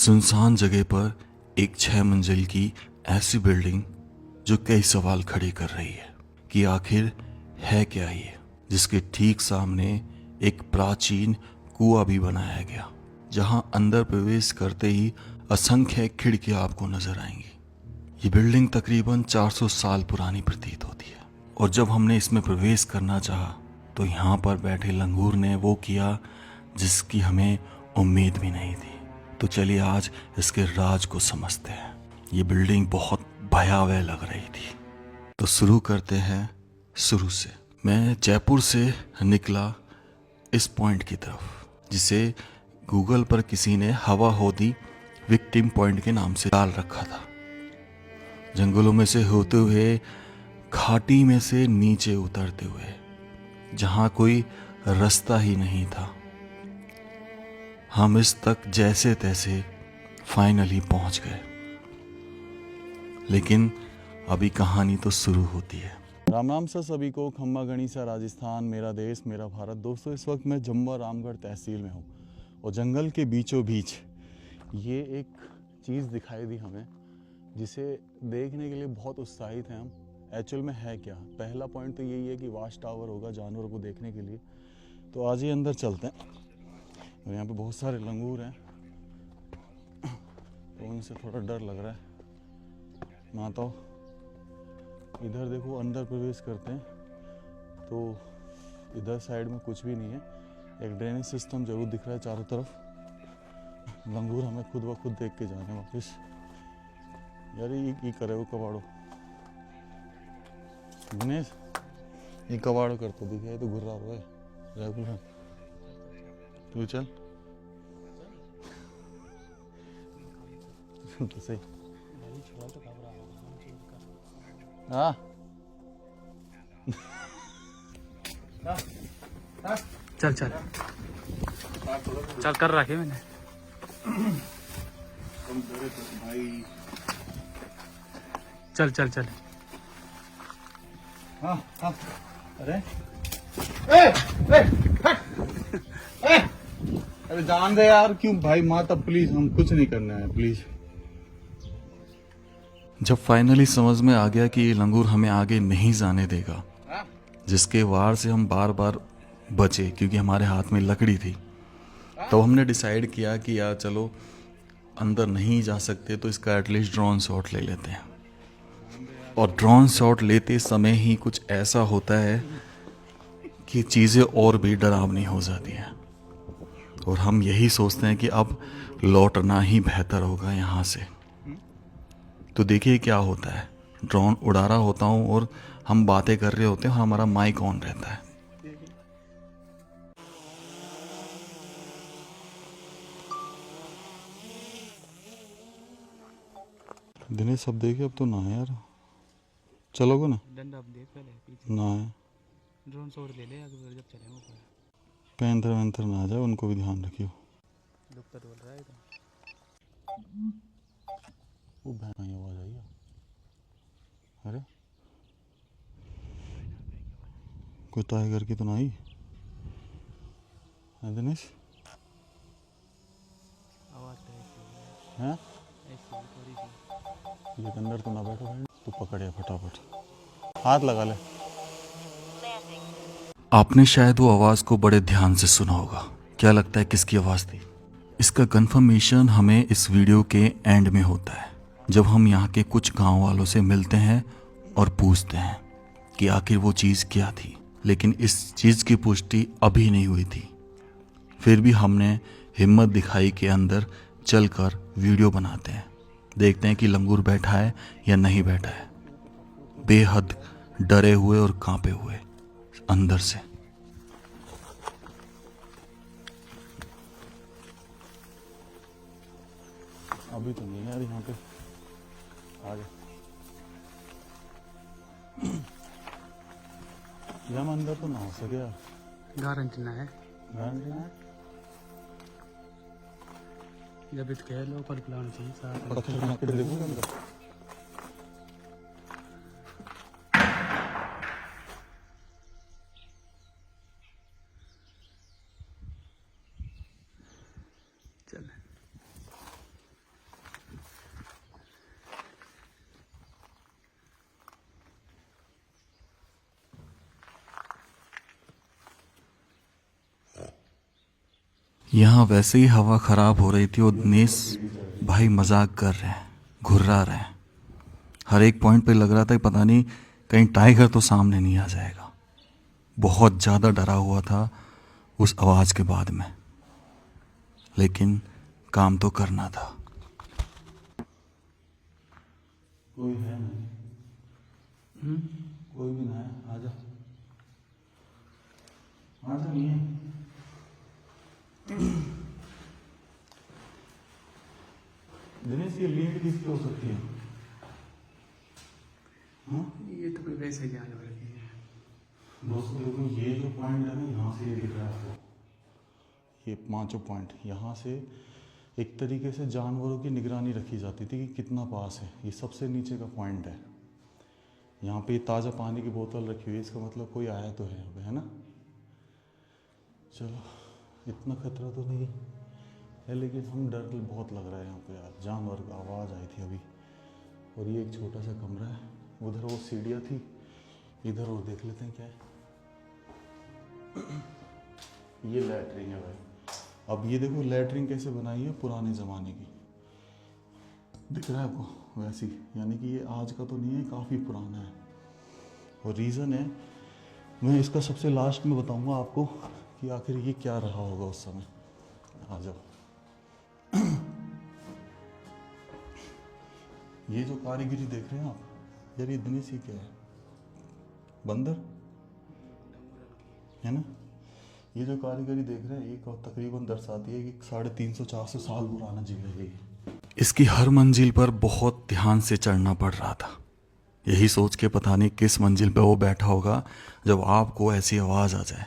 सुनसान जगह पर एक 6 मंजिल की ऐसी बिल्डिंग जो कई सवाल खड़े कर रही है कि आखिर है क्या ये, जिसके ठीक सामने एक प्राचीन कुआं भी बनाया गया, जहां अंदर प्रवेश करते ही असंख्य खिड़कियां आपको नजर आएंगी। ये बिल्डिंग तकरीबन 400 साल पुरानी प्रतीत होती है और जब हमने इसमें प्रवेश करना चाहा तो यहाँ पर बैठे लंगूर ने वो किया जिसकी हमें उम्मीद भी नहीं थी। तो चलिए आज इसके राज को समझते हैं। ये बिल्डिंग बहुत भयावह लग रही थी, तो शुरू करते हैं शुरू से। मैं जयपुर से निकला इस पॉइंट की तरफ, जिसे गूगल पर किसी ने हवा होदी विक्टिम पॉइंट के नाम से डाल रखा था। जंगलों में से होते हुए, घाटी में से नीचे उतरते हुए, जहां कोई रास्ता ही नहीं था, हम इस तक जैसे तैसे फाइनली पहुंच गए। लेकिन अभी कहानी तो शुरू होती है। राम राम सर सभी को। खम्मा गणिसा राजस्थान, मेरा देश मेरा भारत। दोस्तों, इस वक्त मैं जम्वा रामगढ़ तहसील में हूँ और जंगल के बीचों बीच ये एक चीज़ दिखाई दी हमें, जिसे देखने के लिए बहुत उत्साहित हैं हम। एक्चुअल में है क्या? पहला पॉइंट तो यही है कि वाच टावर होगा जानवरों को देखने के लिए। तो आज ही अंदर चलते हैं। और यहाँ पे बहुत सारे लंगूर हैं तो उनसे थोड़ा डर लग रहा है। माताओ, इधर देखो, अंदर प्रवेश करते हैं तो इधर साइड में कुछ भी नहीं है। एक ड्रेनेज सिस्टम जरूर दिख रहा है चारों तरफ। लंगूर हमें खुद ब खुद देख के जाने वापस। यार ये करे वो कबाड़ो दिनेश, ये कबाड़ो करते दिखे तो घुर्रा हुआ है रेगुलर। तू चल तो सही। हाँ चल चल चल कर रखे मैंने। भाई चल चल चल। हाँ हाँ। अरे अरे जान दे यार, क्यों भाई? माता प्लीज, हम कुछ नहीं करना है प्लीज। जब फाइनली समझ में आ गया कि ये लंगूर हमें आगे नहीं जाने देगा, जिसके वार से हम बार बार बचे क्योंकि हमारे हाथ में लकड़ी थी, तो हमने डिसाइड किया कि यार चलो, अंदर नहीं जा सकते तो इसका एटलीस्ट ड्रोन शॉट ले लेते हैं। और ड्रोन शॉट लेते समय ही कुछ ऐसा होता है कि चीज़ें और भी डरावनी हो जाती हैं और हम यही सोचते हैं कि अब लौटना ही बेहतर होगा यहाँ से। तो देखिए क्या होता है। ड्रोन उड़ा रहा होता हूँ और हम बातें कर रहे होते हैं और हमारा माइक ऑन रहता है। दिनेश सब देखे, अब तो ना है यार। चलोगे ना? डंडा अब देख पहले पीछे। ना है। ड्रोन शॉट ले ले आगे जब चले ऊपर। पैंथर वैंथर ना आ जाए, उनको भी ध्यान रखियो। दुख तो बोल रहा है तो। वो भैंस की आवाज आई है। अरे कोई टाइगर की तो ना आई है दिनेश? आवाज तो ऐसी हैं? ऐसी थोड़ी सी। ये अंदर तो ना बैठो भाई, तू पकड़े फटाफट, हाथ लगा ले। आपने शायद वो आवाज़ को बड़े ध्यान से सुना होगा। क्या लगता है किसकी आवाज़ थी? इसका कंफर्मेशन हमें इस वीडियो के एंड में होता है, जब हम यहाँ के कुछ गांव वालों से मिलते हैं और पूछते हैं कि आखिर वो चीज़ क्या थी। लेकिन इस चीज़ की पुष्टि अभी नहीं हुई थी। फिर भी हमने हिम्मत दिखाई कि अंदर चलकर वीडियो बनाते हैं, देखते हैं कि लंगूर बैठा है या नहीं बैठा है। बेहद डरे हुए और कांपे हुए अंदर से। अभी तो नहीं यार, यहाँ पे आगे हम अंदर तो ना हो सके यार। गारंटी ना है। गारंटी ना है। जब इत कह लो पर प्लान चाहिए साथ। पत्थर बना के देखो अंदर। चल यहाँ वैसे ही हवा ख़राब हो रही थी और दिनेश भाई मजाक कर रहे हैं, घुर्रा रहे हैं। हर एक पॉइंट पे लग रहा था कि पता नहीं कहीं टाइगर तो सामने नहीं आ जाएगा। बहुत ज़्यादा डरा हुआ था उस आवाज़ के बाद में, लेकिन काम तो करना था। कोई है नहीं, कोई भी ना है, आजा आजा, नहीं है। दिनेश ये लीड किसकी हो सकती है? हाँ? ये तो कोई वैसे जानवर की है। दोस्तों देखो, ये जो पॉइंट है ना, यहाँ से ये दिख रहा है आपको, ये 5 पॉइंट, यहाँ से एक तरीके से जानवरों की निगरानी रखी जाती थी कि कितना पास है। ये सबसे नीचे का पॉइंट है। यहाँ पे ताज़ा पानी की बोतल रखी हुई है, इसका मतलब कोई आया तो है यहाँ पे, है ना। चलो, इतना खतरा तो नहीं है, लेकिन हम डर बहुत लग रहा है यहाँ पे यार। जानवर का आवाज़ आई थी अभी। और ये एक छोटा सा कमरा है, उधर वो सीढ़ियाँ थी, इधर और देख लेते हैं क्या है। ये लैट्रिन है भाई। अब ये देखो लैट्रिन कैसे बनाई है, पुराने ज़माने की, दिख रहा है आपको वैसी, यानी कि ये आज का तो नहीं है, काफ़ी पुराना है। और रीज़न है, मैं इसका सबसे लास्ट में बताऊंगा आपको कि आखिर ये क्या रहा होगा उस समय। आ जाओ। ये जो कारीगरी देख रहे हैं आप यार, ये दिनेश ही क्या है, बंदर है ना। ये जो कारीगरी देख रहे हैं, ये तकरीबन दर्शाती है कि 350-400 साल पुराना झील है ये। इसकी हर मंजिल पर बहुत ध्यान से चढ़ना पड़ रहा था। यही सोच के पता नहीं किस मंजिल पे वो बैठा होगा जब आपको ऐसी आवाज़ आ जाए।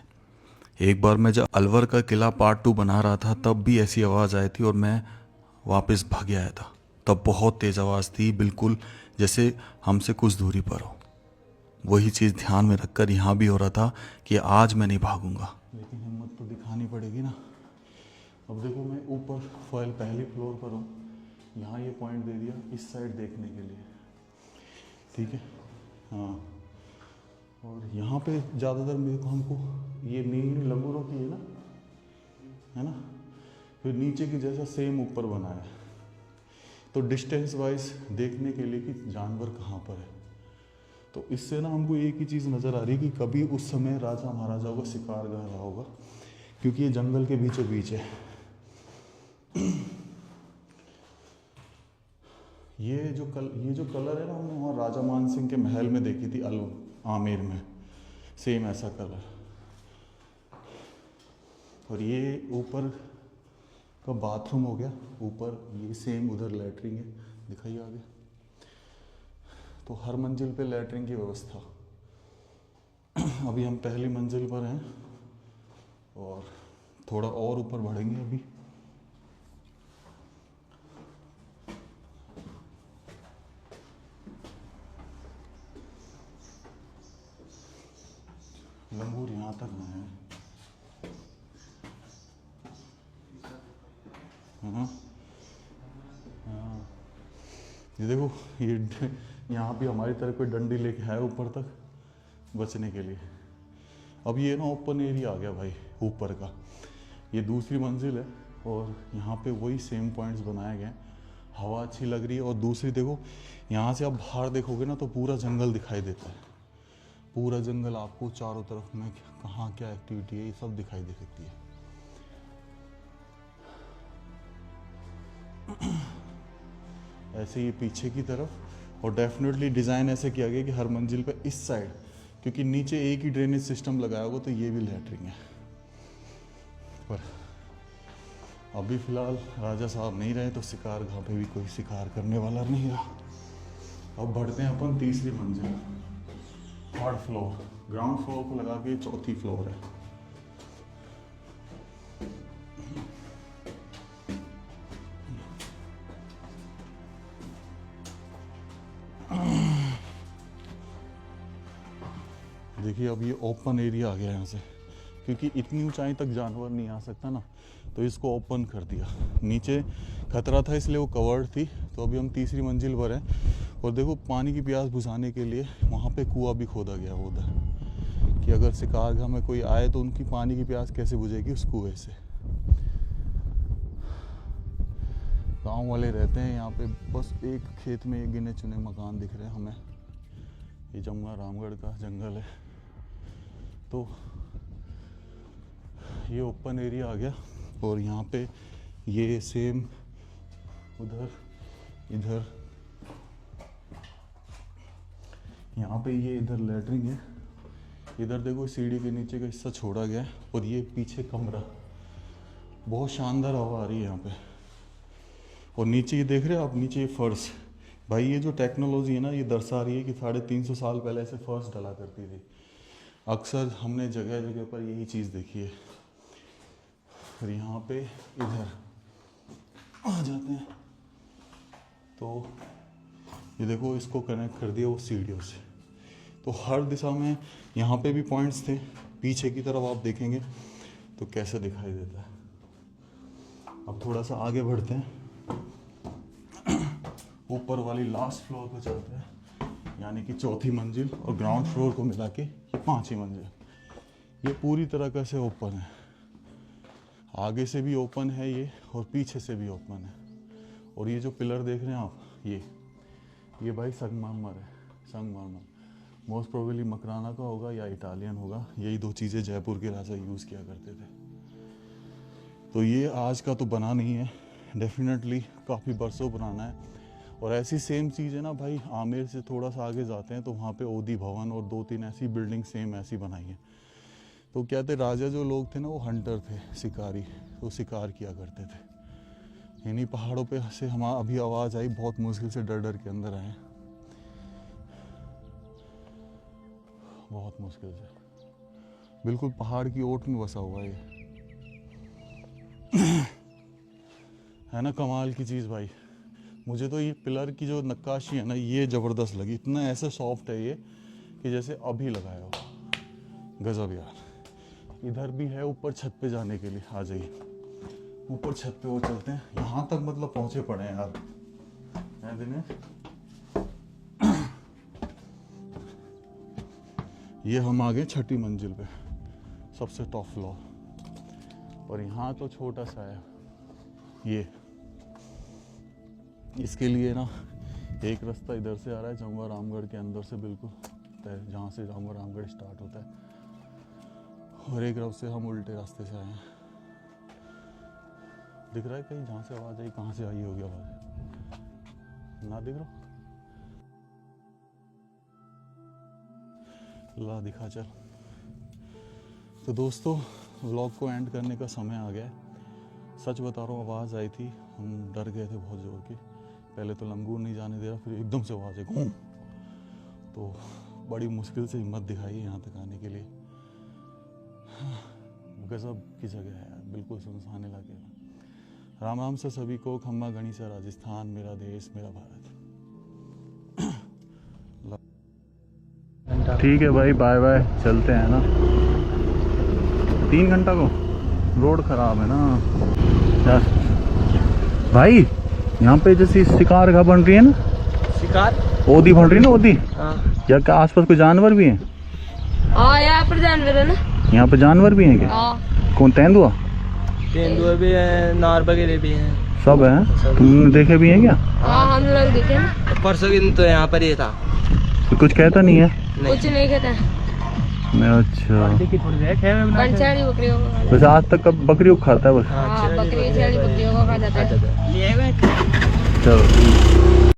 एक बार मैं जब अलवर का किला पार्ट 2 बना रहा था, तब भी ऐसी आवाज़ आई थी और मैं वापस भाग आया था। तब बहुत तेज़ आवाज़ थी, बिल्कुल जैसे हमसे कुछ दूरी पर हो। वही चीज़ ध्यान में रखकर यहाँ भी हो रहा था कि आज मैं नहीं भागूंगा, लेकिन हिम्मत तो दिखानी पड़ेगी ना। अब देखो, मैं ऊपर पहले फ्लोर पर हूँ, यहाँ ये पॉइंट दे दिया इस साइड देखने के लिए, ठीक है। हाँ, और यहाँ पे ज़्यादातर मेरे को हमको ये नीली लंगूरों की है ना। फिर नीचे की जैसा सेम ऊपर बना है, तो डिस्टेंस वाइज देखने के लिए कि जानवर कहाँ पर है। तो इससे ना हमको एक ही चीज़ नज़र आ रही है कि कभी उस समय राजा महाराजाओं का शिकार गाह रहा होगा, क्योंकि ये जंगल के बीचों बीच है। ये जो कलर है ना, हमने वहाँ राजा मान सिंह के महल में देखी थी, आमेर में, सेम ऐसा कलर। और ये ऊपर का बाथरूम हो गया, ऊपर ये सेम उधर लैट्रिन है, दिखाइए आगे। तो हर मंजिल पे लैट्रिन की व्यवस्था। अभी हम पहली मंजिल पर हैं और थोड़ा और ऊपर बढ़ेंगे अभी। लंगूर यहाँ तक ना है। हाँ, ये देखो, ये यहाँ भी हमारी तरफ कोई डंडी लेके है ऊपर तक बचने के लिए। अब ये ना ओपन एरिया आ गया भाई ऊपर का। ये दूसरी मंजिल है और यहाँ पे वही सेम पॉइंट्स बनाए गए। हवा अच्छी लग रही है। और दूसरी देखो, यहाँ से आप बाहर देखोगे ना तो पूरा जंगल दिखाई देता है। पूरा जंगल आपको चारों तरफ में कहाँ क्या एक्टिविटी है ये सब दिखाई दे सकती है। ऐसे ये पीछे की तरफ। और डेफिनेटली डिज़ाइन ऐसे किया गया कि हर मंजिल पे इस साइड, क्योंकि नीचे एक ही ड्रेनेज सिस्टम लगाया होगा तो ये भी लैट्रिन है। पर अभी फ़िलहाल राजा साहब नहीं रहे तो शिकार गाह पे भी कोई शिकार करने वाला नहीं रहा। अब बढ़ते हैं अपन तीसरी मंजिल, 3rd फ्लोर। ग्राउंड फ्लोर को लगा के 4थी फ्लोर है। देखिए अब ये ओपन एरिया आ गया यहाँ से, क्योंकि इतनी ऊंचाई तक जानवर नहीं आ सकता ना, तो इसको ओपन कर दिया। नीचे खतरा था इसलिए वो कवर्ड थी। तो अभी हम तीसरी मंजिल पर हैं और देखो पानी की प्यास बुझाने के लिए वहाँ पे कुआं भी खोदा गया उधर, कि अगर शिकारगाह में कोई आए तो उनकी पानी की प्यास कैसे बुझेगी उस कुएं से। गांव वाले रहते हैं यहाँ पे। बस एक खेत में एक गिने चुने मकान दिख रहे हैं हमें। ये जमुना रामगढ़ का जंगल है। तो ये ओपन एरिया आ गया और यहाँ पे ये सेम उधर इधर यहाँ पे ये इधर लैटरिन है। इधर देखो सीढ़ी के नीचे का हिस्सा छोड़ा गया है और ये पीछे कमरा। बहुत शानदार हवा आ रही है यहाँ पे। और नीचे ये देख रहे हो आप, नीचे ये फर्श। भाई ये जो टेक्नोलॉजी है ना, ये दर्शा रही है कि 350 साल पहले ऐसे फर्श डला करती थी। अक्सर हमने जगह जगह पर यही चीज़ देखी है। और यहाँ पे इधर आ जाते हैं तो ये देखो इसको कनेक्ट कर दिया वो सीढ़ियों से। तो हर दिशा में यहाँ पे भी पॉइंट्स थे। पीछे की तरफ आप देखेंगे तो कैसे दिखाई देता है। अब थोड़ा सा आगे बढ़ते हैं, ऊपर वाली लास्ट फ्लोर पर चलते हैं, यानी कि चौथी मंजिल और ग्राउंड फ्लोर को मिला के 5वीं मंजिल। ये पूरी तरह से ओपन है। आगे से भी ओपन है ये और पीछे से भी ओपन है। और ये जो पिलर देख रहे हैं आप, ये भाई संगमरमर है। संगमरमर मोस्ट प्रोबेबली मकराना का होगा या इटालियन होगा। यही 2 चीज़ें जयपुर के राजा यूज़ किया करते थे। तो ये आज का तो बना नहीं है, डेफिनेटली काफ़ी बरसों पुराना है। और ऐसी सेम चीज़ है ना भाई, आमेर से थोड़ा सा आगे जाते हैं तो वहाँ पे ओदी भवन और 2-3 ऐसी बिल्डिंग सेम ऐसी बनाई है। तो कहते राजा जो लोग थे ना वो हंटर थे, शिकारी। तो शिकार किया करते थे। इन्हीं पहाड़ों पे से हम अभी आवाज़ आई, बहुत मुश्किल से डर डर के अंदर आए, बहुत मुश्किल से। बिल्कुल पहाड़ की ओट में बसा हुआ है ये। है ना कमाल की चीज़ भाई। मुझे तो ये पिलर की जो नक्काशी है ना, ये ज़बरदस्त लगी। इतना ऐसे सॉफ्ट है ये कि जैसे अभी लगाया हो। गजब यार। इधर भी है ऊपर छत पे जाने के लिए। आ जाइए ऊपर छत पे वो चलते हैं। यहाँ तक मतलब पहुँचे पड़े हैं यार। है दिनेश? ये हम आ गए 6ठी मंजिल पे, सबसे टॉप फ्लोर। और यहाँ तो छोटा सा है ये। इसके लिए ना एक रास्ता इधर से आ रहा है जमुना रामगढ़ के अंदर से, बिल्कुल जहाँ से जमुना रामगढ़ स्टार्ट होता है। और एक रास्ते से हम उल्टे रास्ते से आए हैं। दिख रहा है कहीं जहाँ से आवाज़ आई? कहाँ से आई होगी आवाज़? ना दिख रहा? ला दिखा चल। तो दोस्तों व्लॉग को एंड करने का समय आ गया है। सच बता रहा हूँ, आवाज़ आई थी, हम डर गए थे बहुत ज़ोर की। पहले तो लंगूर नहीं जाने दे रहा, फिर एकदम से आवाज़ आई घूम। तो बड़ी मुश्किल से हिम्मत दिखाई यहाँ तक आने के लिए। गजब की जगह है यार, बिल्कुल सुनसान इलाके में। राम राम से सभी को। खम्मा गणिसा राजस्थान, मेरा देश मेरा भारत। ठीक है भाई, बाय बाय। चलते हैं ना 3 घंटा को। रोड खराब है ना यार। भाई यहाँ पे जैसे शिकार का बन रही है ना, शिकार ओदी बन रही है ना, ओदी। हाँ या क्या आसपास कोई जानवर भी हैं? हाँ यहाँ पर जानवर है ना। यहाँ पे जानवर भी हैं क्या? हाँ कौन? तेंदुआ? तेंदुआ भी है, नार वगैरह भी हैं। सब है? तुमने देखे भी हैं क्या? हाँ हम लोग देखे ना। परसों के दिन तो यहाँ पर ही था। तो कुछ कहता नहीं है? कुछ नहीं कहता। अच्छा, पंचाड़ी बकरियों को खाता बस आज तक कब बकरियों को खाता है बस? है। हाँ बकरी छेड़ी बकरियों को खा जाता है। चलो।